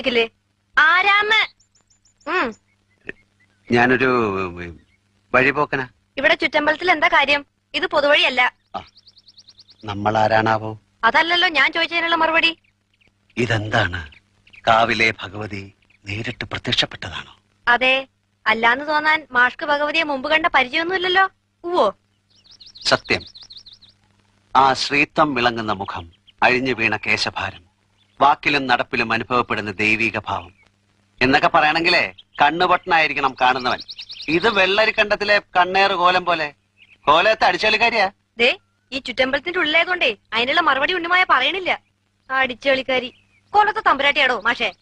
കേക്കില്ലേ? ആരാന്ന്? ഞാനൊരു വഴിപോക്കനാ. ഇവിടെ ചുറ്റമ്പലത്തിൽ എന്താ കാര്യം? ഇത് പൊതുവഴിയല്ല. നമ്മൾ ആരാണാവോ? അതല്ലല്ലോ ഞാൻ ചോദിച്ചതിനുള്ള മറുപടി. ഇതെന്താണ്? കാവിലെ ഭഗവതി നേരിട്ട് പ്രത്യക്ഷപ്പെട്ടതാണോ? അതെ. അല്ലാന്ന് തോന്നാൻ മാഷ്ക്ക് ഭഗവതിയെ മുമ്പ് കണ്ട പരിചയമൊന്നുമില്ലല്ലോ. ഉവ്വോ? സത്യം. ആ ശ്രീത്വം വിളങ്ങുന്ന മുഖം, അഴിഞ്ഞു വീണ കേശഭാരം, വാക്കിലും നടപ്പിലും അനുഭവപ്പെടുന്ന ദൈവീക ഭാവം എന്നൊക്കെ പറയണെങ്കിലേ കണ്ണുപൊട്ടനായിരിക്കണം കാണുന്നവൻ. ഇത് വെള്ളരിക്കണ്ടത്തിലെ കണ്ണേറ് കോലം പോലെ. കോലത്തെ അടിച്ചോളിക്കാരിയാ. ദേ, ഈ ചുറ്റമ്പലത്തിന്റെ ഉള്ളിലായതുകൊണ്ടേ അതിനുള്ള മറുപടി ഉണ്ണിമായ പറയണില്ല. അടിച്ചോളിക്കാരി. കോലത്തെ തമ്പുരാട്ടിയാടോ മാഷേ?